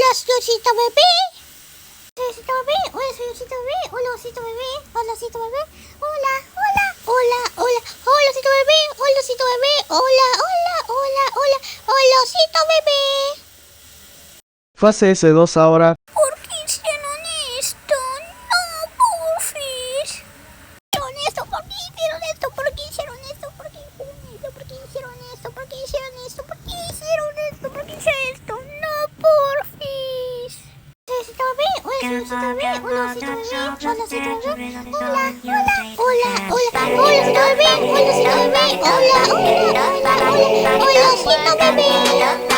Hola, soy Osito bebé. Soy Osito bebé. Hola, soy Osito bebé. Hola, Osito bebé. Hola, Osito bebé. Hola, hola, hola, hola. Hola, Osito bebé. Hola, Osito bebé. Hola, hola, hola, hola. Hola, Osito bebé. Fase S2 ahora. ¿Por qué hicieron esto? No, porfis. ¿Hicieron esto? ¿Por qué hicieron esto? ¿Por qué hicieron esto? ¿Por qué hicieron esto? ¿Por qué hicieron esto? ¿Por qué hicieron esto? ¿Por qué hicieron esto? ¿Por qué hicieron esto? No, porfis. Soy Osito bebé. Hola, soy Osito bebé. Hola, Osito bebé. Hola, Osito bebé. Hola, hola, hola, hola. Hola, Osito bebé. Hola, Osito bebé. Hola, hola, hola, hola. Hola, Osito bebé.